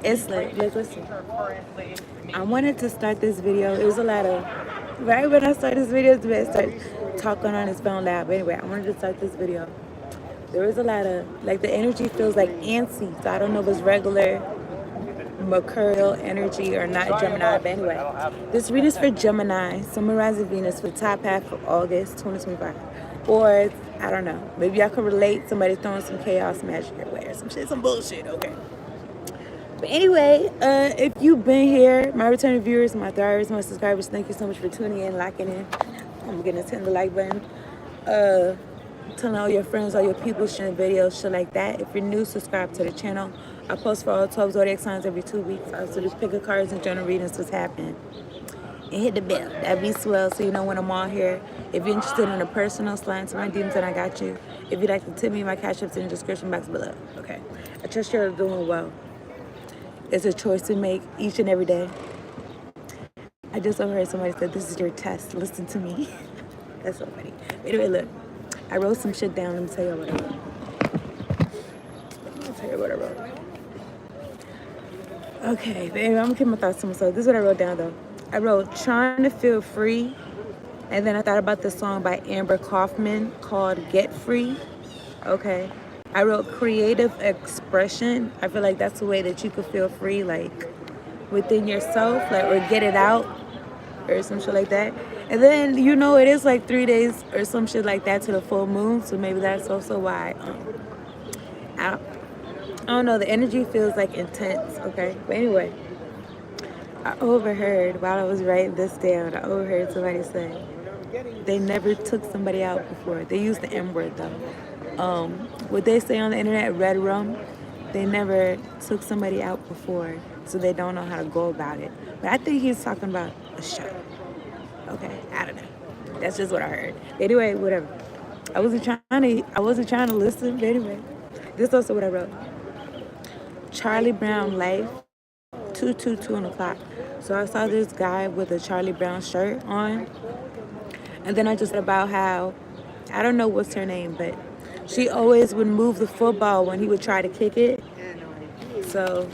It's like listen. I wanted to start this video. It was a lot of right when I started this video, I started talking on his phone loud. But anyway, I wanted to start this video. There was a lot of like the energy feels like antsy. So I don't know if it's regular mercurial energy or not Gemini. But anyway, this reading is for Gemini, Sun, rising Venus for the top half of August 2025. Or I don't know. Maybe y'all can relate. Somebody throwing some chaos magic your way or some shit, some bullshit. Okay. But anyway, if you've been here, my returning viewers, my thrivers, my subscribers, thank you so much for tuning in, locking in. I'm gonna hit the like button. Telling all your friends, all your people, sharing videos, shit like that. If you're new, subscribe to the channel. I post for all 12 zodiac signs every 2 weeks. I also do pick of cards and general readings what's happening. And hit the bell. That'd be swell so you know when I'm on here. If you're interested in a personal, slide into my DMs and I got you. If you'd like to tip me, my cash app's in the description box below. Okay. I trust you're doing well. It's a choice to make each and every day. I just overheard somebody said, this is your test. Listen to me. That's so funny. Anyway, look. I wrote some shit down. Let me tell you what I wrote. Let me tell you what I wrote. Okay, baby, I'm gonna keep my thoughts to myself. This is what I wrote down, though. I wrote, trying to feel free. And then I thought about the song by Amber Kaufman called Get Free. Okay. I wrote creative expression. I feel like that's the way that you could feel free, like within yourself, like, or get it out or some shit like that. And then, you know, it is like 3 days or some shit like that to the full moon. So maybe that's also why I don't know. The energy feels like intense. Okay. But anyway, I overheard while I was writing this down, I overheard somebody say they never took somebody out before. They used the M word though. What they say on the internet, red rum, they never took somebody out before, so they don't know how to go about it. But I think he's talking about a show. Okay, I don't know. That's just what I heard. Anyway, whatever. I wasn't trying to listen, but anyway. This is also what I wrote. Charlie Brown life, 222 on the clock. So I saw this guy with a Charlie Brown shirt on, and then I just thought about how, I don't know what's her name, but she always would move the football when he would try to kick it. So,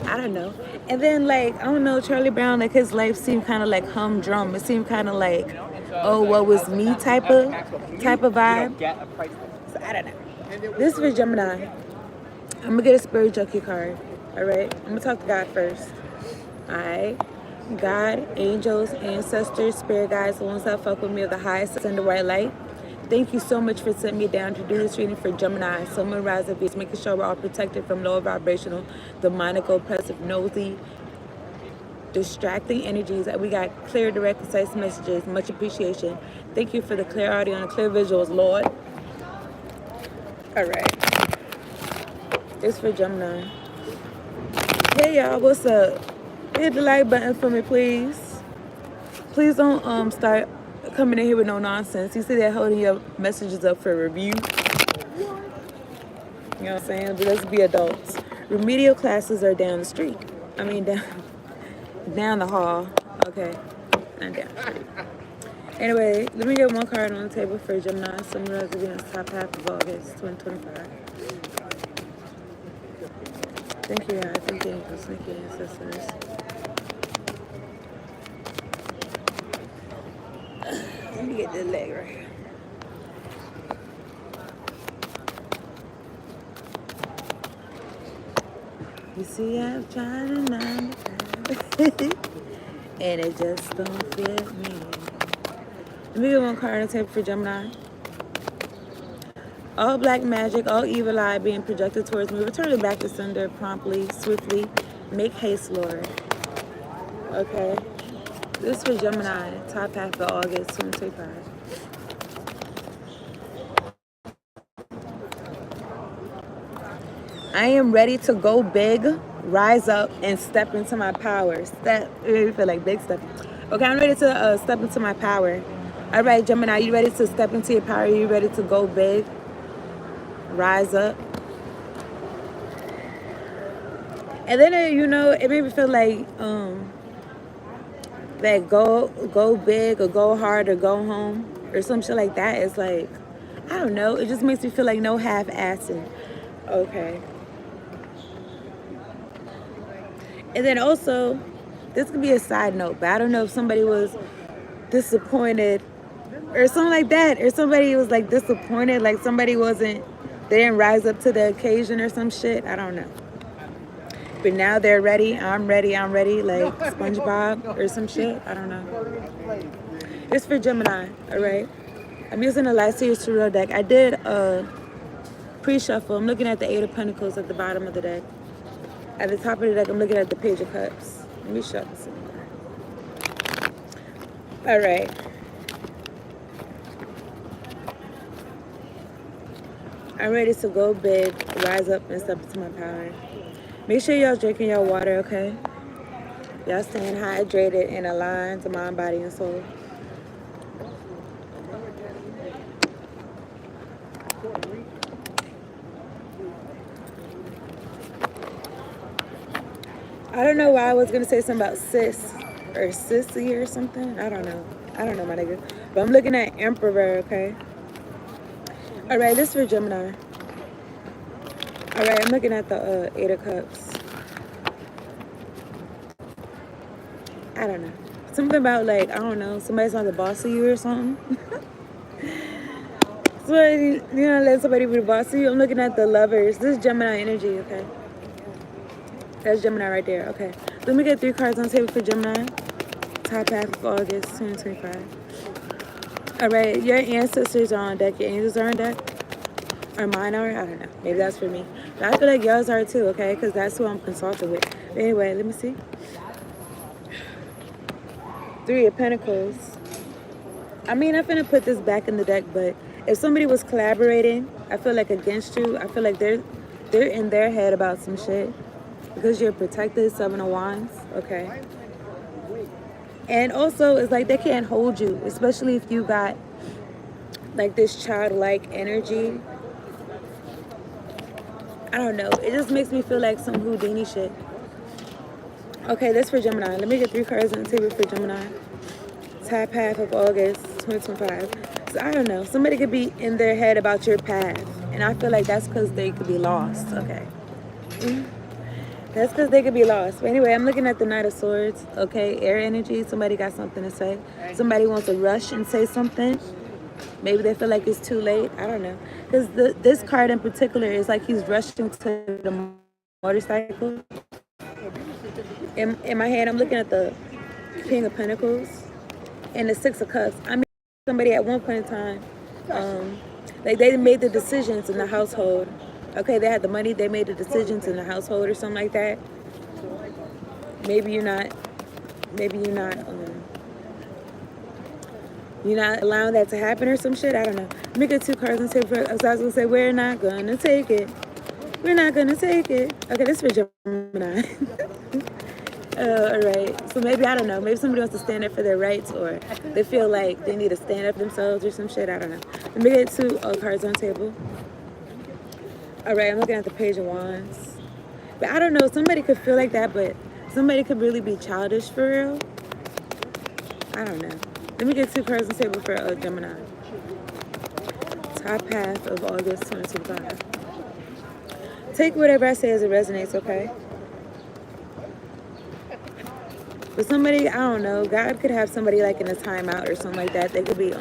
I don't know. And then, like, I don't know, Charlie Brown, like, his life seemed kind of like humdrum. It seemed kind of like, oh, what was me type of vibe. So, I don't know. This is for Gemini. I'm going to get a spirit junkie card. All right? I'm going to talk to God first. All right? God, angels, ancestors, spirit guides, the ones that fuck with me of the highest, send the white light. Thank you so much for sending me down to do this reading for Gemini, Sun, rising Venus, making sure we're all protected from lower vibrational, demonic, oppressive, nosy, distracting energies. That we got clear, direct, concise messages. Much appreciation. Thank you for the clear audio and the clear visuals, Lord. All right. It's for Gemini. Hey, y'all. What's up? Hit the like button for me, please. Please don't start coming in here with no nonsense. You see that holding your messages up for review. You know what I'm saying? But let's be adults. Remedial classes are down the street. I mean, down the hall. Okay. Not down the street. Anyway, let me get one card on the table for Gemini, Sun, rising Venus, top half of August 2025. Thank you, guys. Thank you, angels. Thank you, ancestors. Let me get this leg right here. You see, I'm trying to 9 to 5, and it just don't fit me. Let me get one card on the table for Gemini. All black magic, all evil eye being projected towards me. Return it back to sender promptly, swiftly. Make haste, Lord. Okay. This is for Gemini, top half of August 2025. I am ready to go big, rise up, and step into my power. Step, I feel like big step. Okay, I'm ready to step into my power. All right, Gemini, you ready to step into your power? You ready to go big, rise up? And then, you know, it made me feel like that go big or go hard or go home or some shit like that. It's like, I don't know. It just makes me feel like no half-assing. Okay. And then also, this could be a side note, but I don't know if somebody was disappointed or something like that, or somebody was like disappointed, like somebody wasn't, they didn't rise up to the occasion or some shit. I don't know. But now they're ready. I'm ready, like SpongeBob or some shit. I don't know. It's for Gemini, all right? I'm using the last year's tarot deck. I did a pre-shuffle. I'm looking at the Eight of Pentacles at the bottom of the deck. At the top of the deck, I'm looking at the Page of Cups. Let me shut this in. All right. I'm ready to go big, rise up, and step into my power. Make sure y'all drinking your water, okay? Y'all staying hydrated and aligned to mind, body, and soul. I don't know why I was going to say something about sis or sissy or something. I don't know. I don't know, my nigga. But I'm looking at Emperor, okay? All right, this is for Gemini. All right, I'm looking at the Eight of Cups. I don't know. Something about, like, I don't know, somebody's not the boss of you or something. Somebody, you know, let somebody be the boss of you. I'm looking at the Lovers. This is Gemini energy, okay? That's Gemini right there, okay. Let me get 3 cards on the table for Gemini. Top half of August 2025. All right, your ancestors are on deck. Your angels are on deck. Or mine are. I don't know. Maybe that's for me. But I feel like yours are too, okay? Because that's who I'm consulting with. But anyway, let me see. 3 of Pentacles. I mean, I'm finna put this back in the deck, but if somebody was collaborating, I feel like against you, I feel like they're in their head about some shit. Because you're protected, 7 of Wands, okay? And also, it's like they can't hold you, especially if you got like this childlike energy. I don't know. It just makes me feel like some Houdini shit. Okay, that's for Gemini. Let me get 3 cards on the table for Gemini. Top half of August 2025. So I don't know. Somebody could be in their head about your path. And I feel like that's because they could be lost. Okay. That's because they could be lost. But anyway, I'm looking at the Knight of Swords. Okay, air energy. Somebody got something to say. Somebody wants to rush and say something. Maybe they feel like it's too late. I don't know. Because this card in particular is like he's rushing to the motorcycle. In my hand, I'm looking at the King of Pentacles and the 6 of Cups. I mean, somebody at one point in time, like they made the decisions in the household. Okay, they had the money, they made the decisions in the household or something like that. Maybe you're not allowing that to happen or some shit. I don't know. Let me get 2 cards and say, so I was gonna say, we're not gonna take it. We're not gonna take it. Okay, this is for Gemini. All right. So maybe, I don't know. Maybe somebody wants to stand up for their rights, or they feel like they need to stand up themselves or some shit. I don't know. Let me get 2 cards on the table. All right, I'm looking at the Page of Wands. But I don't know, somebody could feel like that, but somebody could really be childish for real. I don't know. Let me get 2 cards on the table for Gemini. Top half of August 2025. Take whatever I say as it resonates, okay? But somebody, I don't know, God could have somebody like in a timeout or something like that. They could be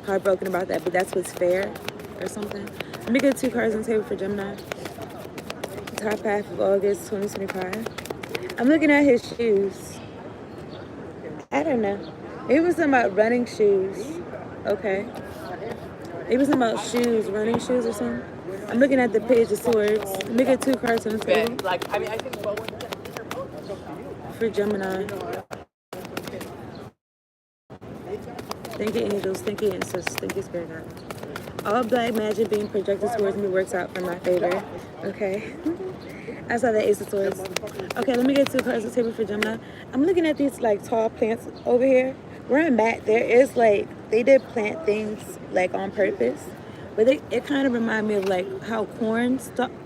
heartbroken about that, but that's what's fair or something. Let me get 2 cards on the table for Gemini. Top half of August 2025. I'm looking at his shoes. I don't know. It was something about running shoes. Okay. It was something about shoes, running shoes or something. I'm looking at the Page of Swords. Let me get 2 cards on the table. For Gemini. Thank you, angels. Thank you, ancestors. Thank you, spirit guide. All black magic being projected towards me works out for my favor. Okay. I saw the Ace of Swords. Okay, let me get 2 cards on the table for Gemini. I'm looking at these like tall plants over here. Where I'm at, there is like, they did plant things like on purpose. But it kind of reminded me of like how corn stalks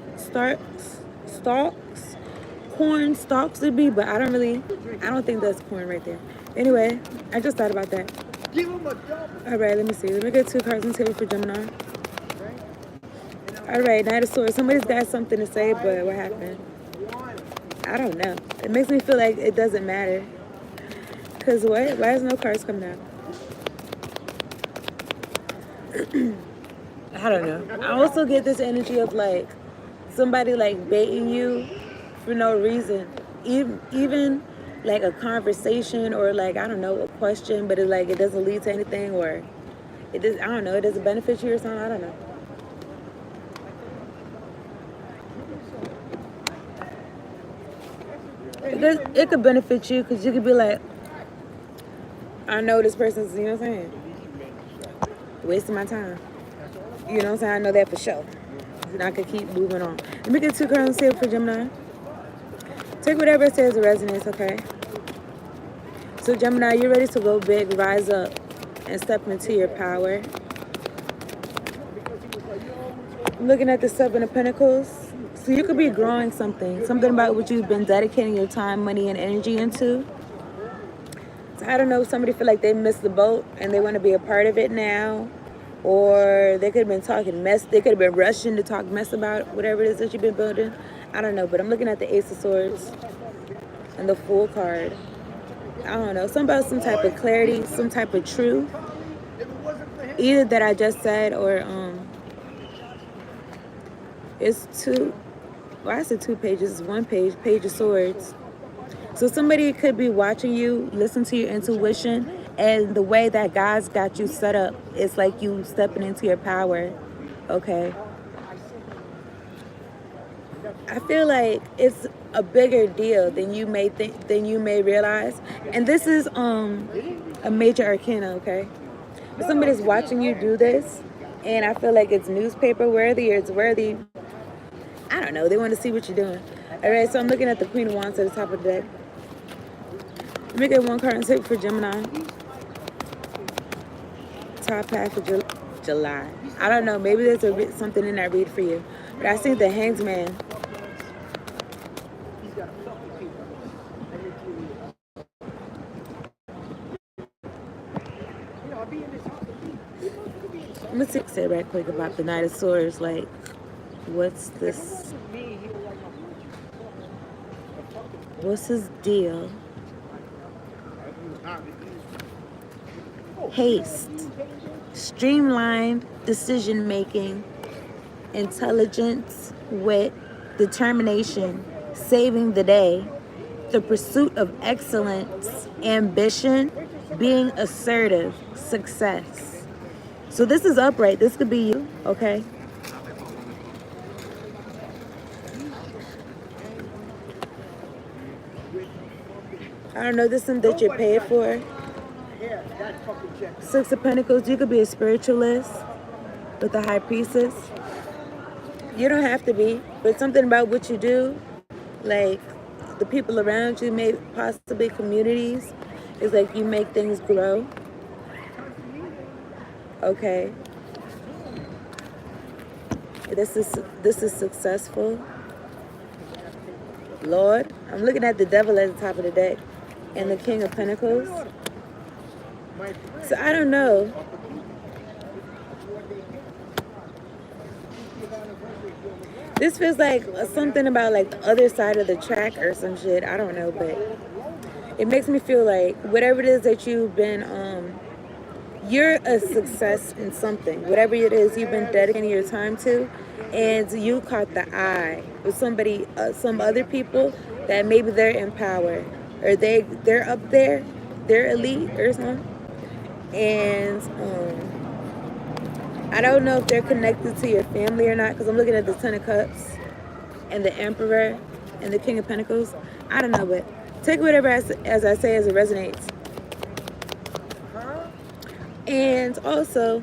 would be, but I don't think that's corn right there. Anyway, I just thought about that. All right, let me see. Let me get 2 cards on the table for Gemini. All right, Knight of Swords. Somebody's got something to say, but what happened? I don't know. It makes me feel like it doesn't matter. Because what? Why is no cards coming out? I don't know. I also get this energy of like somebody like baiting you for no reason. Even like a conversation or like, I don't know, a question, but it doesn't lead to anything, or it does, I don't know, it doesn't benefit you or something. I don't know. It could benefit you because you could be like, I know this person's, you know what I'm saying, wasting my time. You know what I'm saying? I know that for sure. And I could keep moving on. Let me get 2 cards here for Gemini. Take whatever it says resonates, okay? So Gemini, you're ready to go big, rise up, and step into your power. I'm looking at the 7 of Pentacles. So you could be growing something about what you've been dedicating your time, money, and energy into. So I don't know, somebody feel like they missed the boat and they want to be a part of it now. Or they could have been talking mess. They could have been rushing to talk mess about whatever it is that you've been building. I don't know, but I'm looking at the Ace of Swords and the Fool card. I don't know, something about some type of clarity, some type of truth. Either that I just said, or it's 2. Well, I said 2 pages. It's 1 page. Page of Swords. So somebody could be watching you, listen to your intuition, and the way that God's got you set up, it's like you stepping into your power, okay? I feel like it's a bigger deal than you may think, than you may realize. And this is a major arcana, okay? But somebody's watching you do this, and I feel like it's newspaper worthy, or it's worthy. I don't know. They want to see what you're doing. All right, so I'm looking at the Queen of Wands at the top of the deck. Let me get 1 card and tip for Gemini. Top half of July. I don't know. Maybe there's something in that read for you. But I see the Hanged Man. I'm going to say right quick about the Knight of Swords. Like, what's this? What's his deal? Haste, streamlined decision making, intelligence, wit, determination, saving the day, the pursuit of excellence, ambition, being assertive, success. So this is upright. This could be you, okay? I don't know, this is something that you're paid for. 6 of Pentacles, you could be a spiritualist with the High Priestess. You don't have to be, but something about what you do, like the people around you, maybe possibly communities, is like you make things grow. Okay. This is successful. Lord, I'm looking at the Devil at the top of the deck and the King of Pentacles. So I don't know. This feels like something about like the other side of the track or some shit. I don't know, but it makes me feel like whatever it is that you've been, you're a success in something. Whatever it is you've been dedicating your time to, and you caught the eye of somebody, some other people that maybe they're in power, or they're up there, they're elite or something. And I don't know if they're connected to your family or not, because I'm looking at the Ten of Cups and the Emperor and the King of Pentacles. I don't know, but take whatever as I say as it resonates. And also,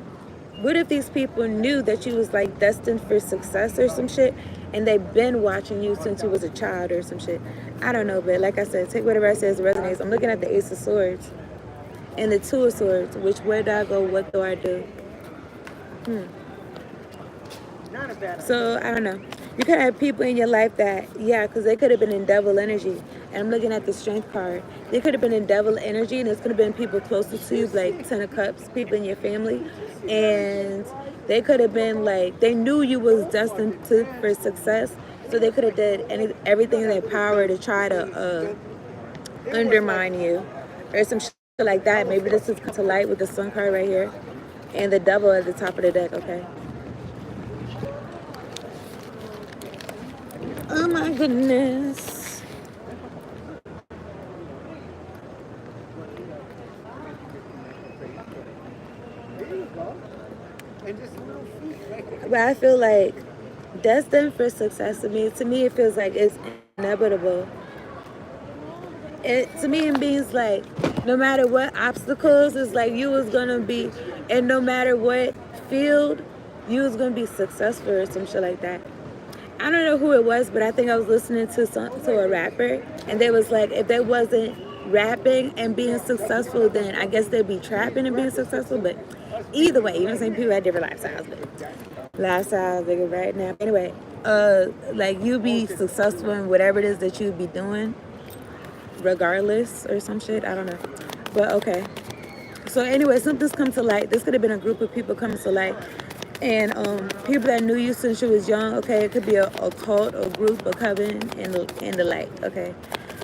what if these people knew that you was like destined for success or some shit, and they've been watching you since you was a child or some shit? I don't know, but like I said, take whatever I say as it resonates. I'm looking at the Ace of Swords and the Two of Swords. Which way do I go? What do I do? So I don't know. You could have people in your life that, yeah, because they could have been in devil energy. And I'm looking at the Strength card. They could have been in devil energy, and it's could have been people closest to you, like Ten of Cups, people in your family. And they could have been like, they knew you was destined for success. So they could have did everything in their power to try to undermine you or some shit like that. Maybe this is come to light with the sun card right here and the devil at the top of the deck, okay? Oh my goodness. But I feel like destined for success to me it feels like it's inevitable. To me it means like no matter what obstacles, it's like you was gonna be, and no matter what field, you was gonna be successful or some shit like that. I don't know who it was, but I think I was listening to a rapper, and they was like, if they wasn't rapping and being successful, then I guess they'd be trapping and being successful. But either way, you know what I'm saying? People had different lifestyles, but lifestyles, they go right now. Anyway, like you be successful in whatever it is that you be doing, regardless or some shit. I don't know, but okay. So anyway, something's come to light. This could have been a group of people coming to light. And people that knew you since you was young, okay, it could be a cult, a group, a coven, and the like, okay.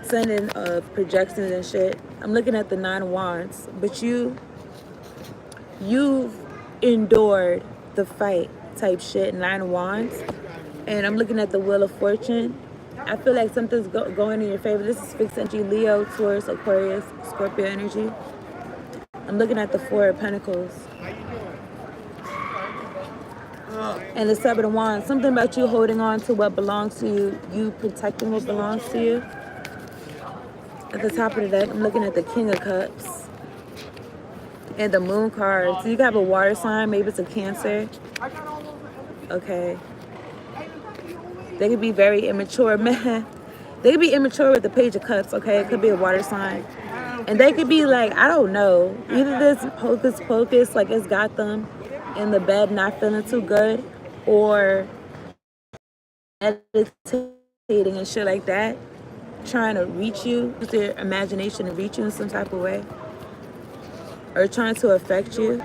Sending projections and shit. I'm looking at the 9 of Wands, but you've endured the fight type shit, 9 of Wands. And I'm looking at the Wheel of Fortune. I feel like something's going in your favor. This is fixed energy, Leo, Taurus, Aquarius, Scorpio energy. I'm looking at the 4 of Pentacles. And the 7 of Wands, something about you holding on to what belongs to you, you protecting what belongs to you. At the top of the deck, I'm looking at the King of Cups and the Moon card. So you have a water sign, maybe it's a Cancer. Okay. They could be very immature, man. They could be immature with the Page of Cups, okay? It could be a water sign. And they could be like, I don't know, either this hocus pocus, like it's got them in the bed not feeling too good, or meditating and shit like that, trying to reach you, use their imagination to reach you in some type of way, or trying to affect you.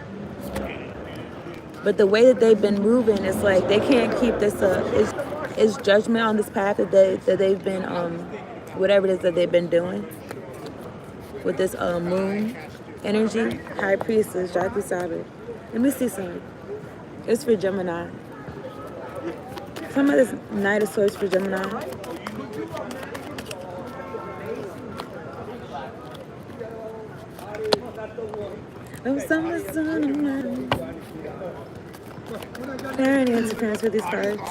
But the way that they've been moving, it's like they can't keep this it's judgment on this path that they've been whatever it is that they've been doing with this moon energy. High Priestess, Jackie Sabbath. Let me see something. It's for Gemini. Some of this Knight of Swords for Gemini. Oh, summer's sun. There any interference with these cards?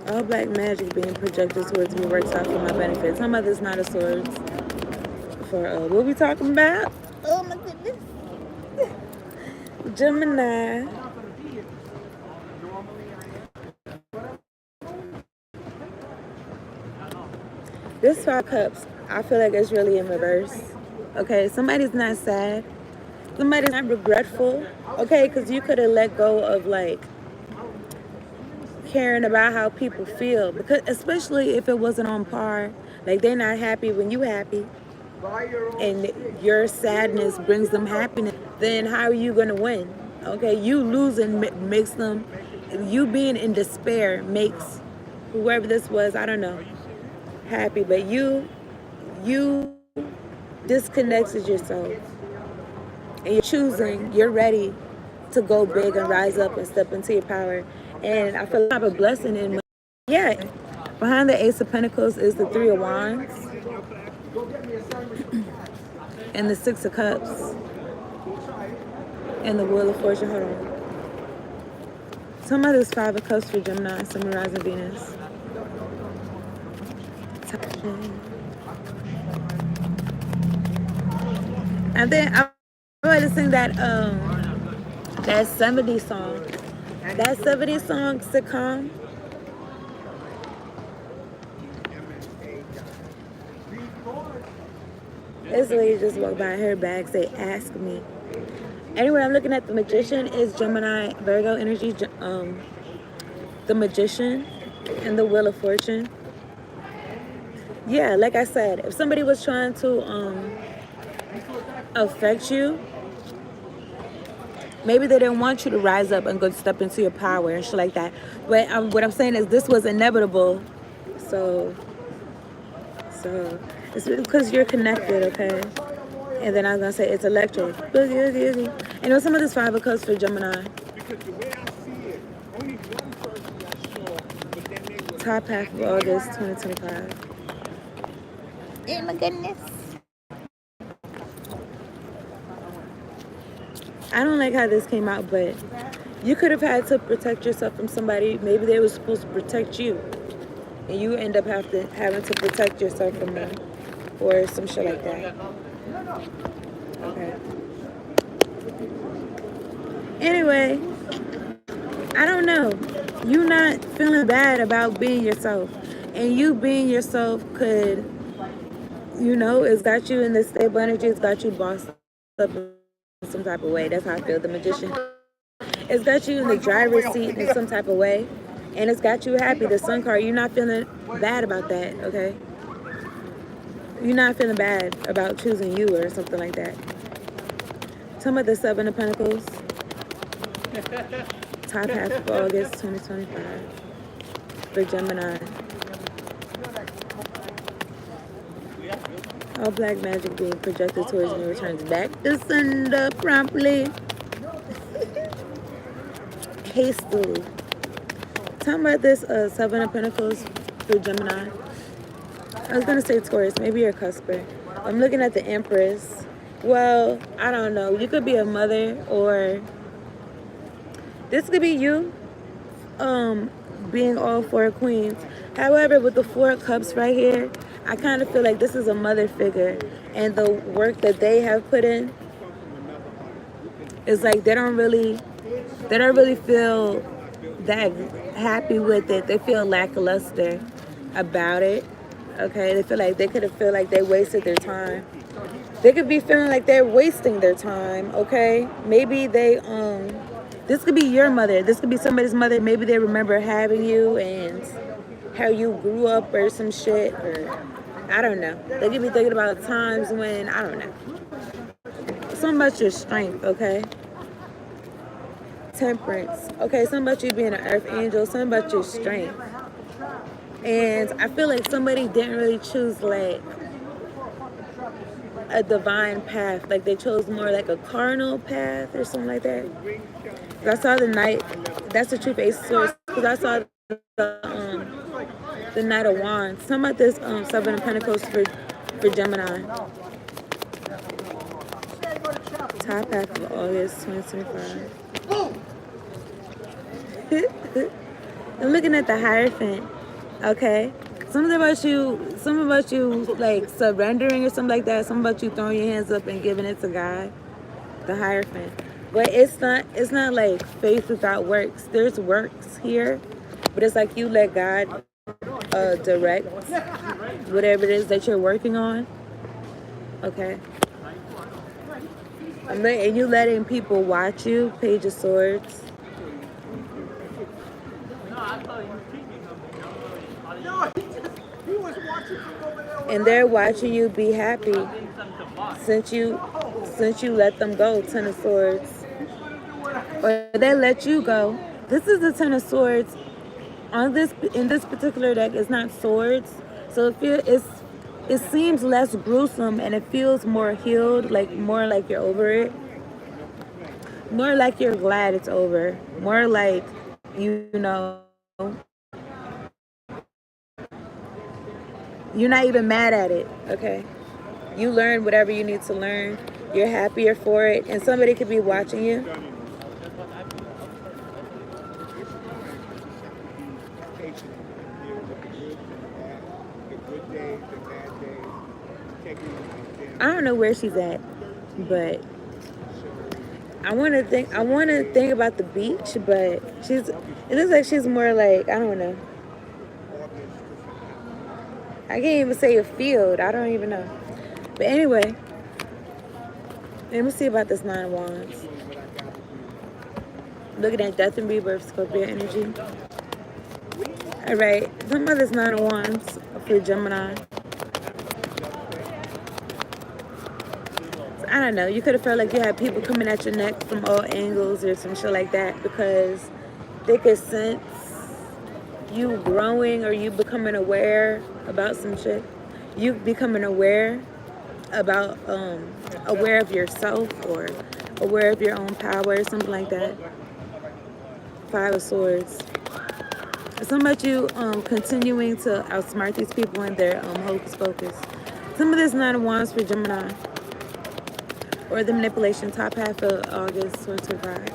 All black magic being projected towards me works out for my benefit. Some of this Knight of Swords. For what we talking about? Oh my goodness. Gemini. This 5 Cups, I feel like it's really in reverse. Okay, somebody's not sad. Somebody's not regretful. Okay, because you could have let go of like caring about how people feel. Because especially if it wasn't on par. Like they're not happy when you happy. And your sadness brings them happiness, then how are you gonna win? Okay, you losing makes them, you being in despair makes whoever this was, I don't know, happy. But you disconnected yourself, and you're choosing, you're ready to go big and rise up and step into your power. And I feel like I have a blessing in my, yeah. Behind the Ace of Pentacles is the 3 of Wands. And the 6 of Cups. And the Wheel of Fortune. Hold on. Some of this 5 of Cups for Gemini, Sun, Rising, Venus. And then I wanted to sing that 70s song. That 70s song, Sitcom. This lady just walked by, her bag say, ask me. Anyway, I'm looking at the Magician. Is Gemini, Virgo energy, the Magician, and the Wheel of Fortune. Yeah, like I said, if somebody was trying to affect you, Maybe they didn't want you to rise up and go step into your power and shit like that. But what I'm saying is this was inevitable. So it's because you're connected, okay? And then I was going to say it's electric. Boogie, boogie, boogie. And you know, some of this fiber codes for Gemini. Because the way I see it, only one person got saw, but then they were Top half of August 2025. Oh my goodness. I don't like how this came out, but you could have had to protect yourself from somebody. Maybe they were supposed to protect you, and you end up having to protect yourself from them, or some shit like that. Okay. Anyway, I don't know. You not feeling bad about being yourself, and you being yourself could, you know, it's got you in this stable energy. It's got you bossed up in some type of way. That's how I feel. The Magician. It's got you in the driver's seat in some type of way, and it's got you happy. The Sun card. You're not feeling bad about that. Okay. You're not feeling bad about choosing you or something like that. Talking about the Seven of Pentacles. Top half of August 2025 for Gemini. All black magic being projected towards me returns back to sender promptly. Hastily. Talking about this Seven of Pentacles for Gemini. I was going to say Taurus. Maybe you're a cusper. I'm looking at the Empress. Well, I don't know. You could be a mother, or this could be you being all four queens. However, with the Four of Cups right here, I kind of feel like this is a mother figure, and the work that they have put in is like they don't really feel that happy with it. They feel lackluster about it. Okay, they feel like they wasted their time. They could be feeling like they're wasting their time. Okay, maybe they this could be your mother. This could be somebody's mother. Maybe they remember having you and how you grew up or some shit, or I don't know. They could be thinking about times when, I don't know. Something about your strength, okay? Temperance. Okay, something about you being an earth angel. Something about your strength. And I feel like somebody didn't really choose like a divine path. Like they chose more like a carnal path or something like that. I saw the Knight. That's the truth, Ace of Swords. Because I saw the Knight of Wands. Something about this Seven of Pentacles for Gemini. Top half of August 2025. I'm looking at the Hierophant. Okay. Something about you like surrendering or something like that. Something about you throwing your hands up and giving it to God. The Hierophant. But it's not like faith without works. There's works here, but it's like you let God direct whatever it is that you're working on. Okay. And you letting people watch you. Page of Swords. And they're watching you be happy since you let them go. Ten of Swords. Or they let you go. This is the Ten of Swords. In this particular deck, it's not swords, so it seems less gruesome and it feels more healed, like more like you're over it, more like you're glad it's over, more like you know you're not even mad at it. Okay, you learned whatever you need to learn. You're happier for it, and somebody could be watching you. I don't know where she's at, but I want to think about the beach, but it looks like she's more like, I don't know. I can't even say a field. I don't even know. But anyway, let me see about this Nine of Wands. Looking at Death and Rebirth, Scorpio energy. All right, some of this Nine of Wands for Gemini. I don't know, you could have felt like you had people coming at your neck from all angles or some shit like that, because they could sense you growing or you becoming aware about some shit. You becoming aware about aware of yourself or aware of your own power or something like that. Five of Swords. Something about you continuing to outsmart these people in their hocus pocus. Some of this Nine of Wands for Gemini. Or the manipulation, top half of August 2025.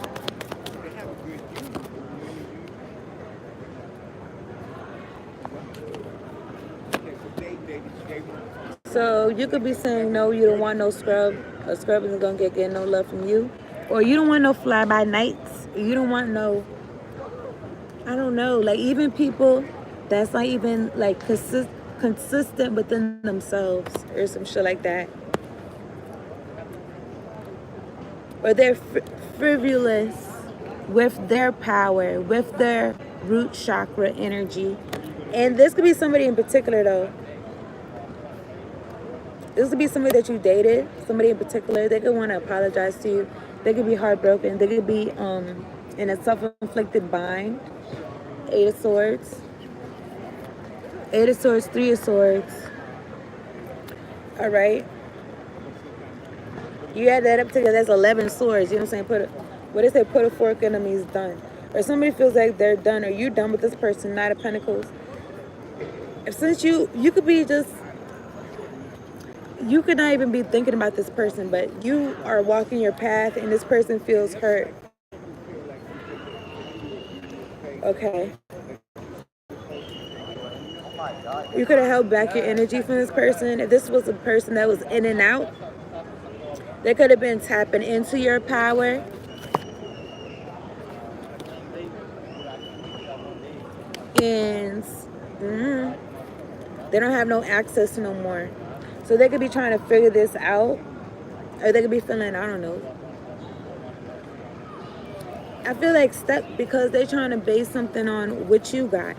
So you could be saying, no, you don't want no scrub. A scrub isn't going to get no love from you. Or you don't want no fly-by-nights. You don't want no, I don't know, like even people that's not even like consistent within themselves or some shit like that. Or they're frivolous with their power, with their root chakra energy. And this could be somebody in particular though. This could be somebody that you dated, somebody in particular. They could want to apologize to you. They could be heartbroken. They could be in a self-inflicted bind. Eight of Swords. Eight of Swords, Three of Swords. All right. You add that up together, that's 11 swords. You know what I'm saying? What they say, put a fork in them, he's done. Or somebody feels like they're done, or you're done with this person. Knight of Pentacles. Since you could be just, you could not even be thinking about this person, but you are walking your path and this person feels hurt. Okay. You could have held back your energy from this person. If this was a person that was in and out, they could have been tapping into your power. And they don't have no access no more. So they could be trying to figure this out. Or they could be feeling, I don't know. I feel like stuck because they're trying to base something on what you got.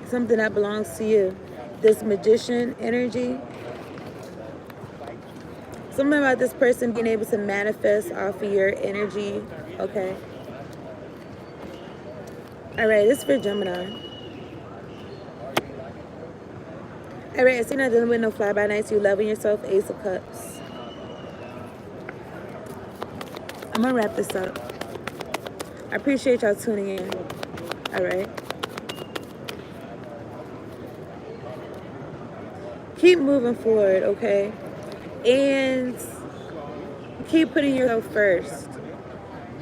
Something that belongs to you. This magician energy. Something about this person being able to manifest off of your energy. Okay. All right, this is for Gemini. All right, so you're not dealing with no fly-by-nights. You loving yourself. Ace of Cups. I'm going to wrap this up. I appreciate y'all tuning in. All right. Keep moving forward, okay? And keep putting yourself first.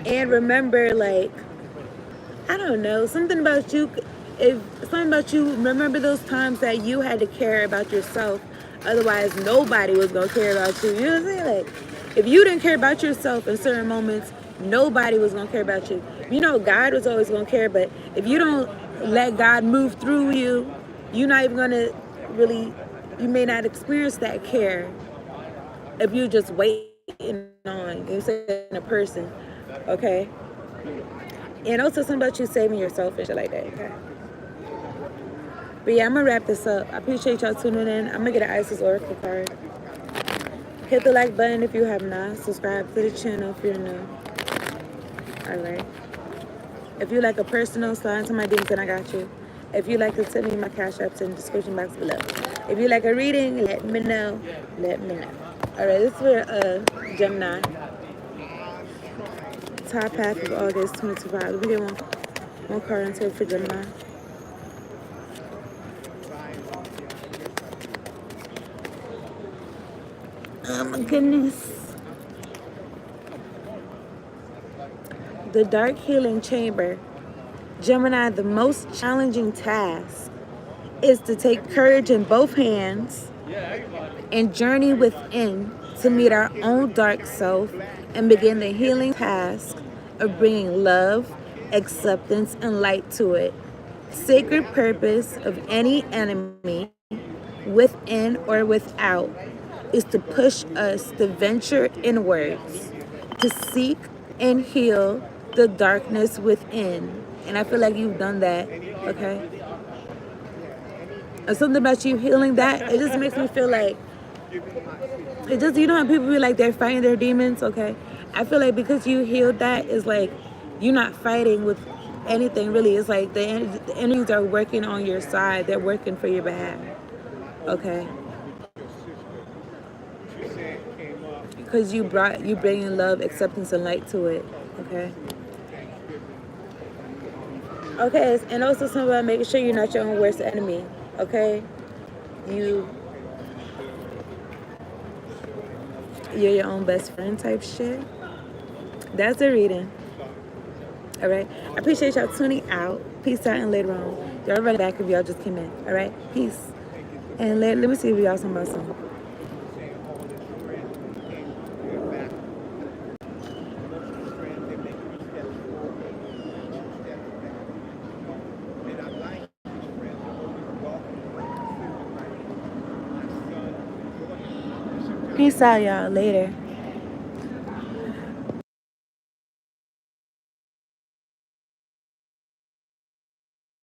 And remember, like, I don't know, something about you, remember those times that you had to care about yourself, otherwise nobody was going to care about you. You know what I'm saying? Like, if you didn't care about yourself in certain moments, nobody was going to care about you. You know, God was always going to care, but if you don't let God move through you, you're not even going to really, you may not experience that care if you just waiting on, you say, a person, okay? And also something about you saving yourself and shit like that, okay? But yeah, I'm going to wrap this up. I appreciate y'all tuning in. I'm going to get an Isis Oracle card. Hit the like button if you have not. Subscribe to the channel if you're new. Alright. If you like a personal, slide into my DMs, then I got you. If you like to tip me, my cash app's in the description box below. If you like a reading, let me know. Let me know. Alright, this is for Gemini. Top half of August 2025. Let me get one card until for Gemini. Oh my goodness. The Dark Healing Chamber. Gemini, the most challenging task is to take courage in both hands and journey within to meet our own dark self and begin the healing task of bringing love, acceptance, and light to it. Sacred purpose of any enemy, within or without, is to push us to venture inwards, to seek and heal the darkness within. And I feel like you've done that, okay? And something about you healing that, it just makes me feel like given my situation. It just, you know how people be like they're fighting their demons, okay? I feel like because you healed that, is like you're not fighting with anything really. It's like the energies are working on your side. They're working for your behalf, okay? Your sister, she said came up Because you bringing love, acceptance, and light to it, okay? Thanksgiving. Okay, and also something about making sure you're not your own worst enemy, okay? You you're your own best friend type shit. That's the reading. All right. I appreciate y'all tuning out. Peace out and later on. Y'all run back if y'all just came in. All right. Peace. And let me see if y'all talking about something. Saying all this strength came through their back. Emotional strength, they make 3 steps forward and 2 steps back. And I like these friends are always welcome. My son, Peace out, y'all. Later.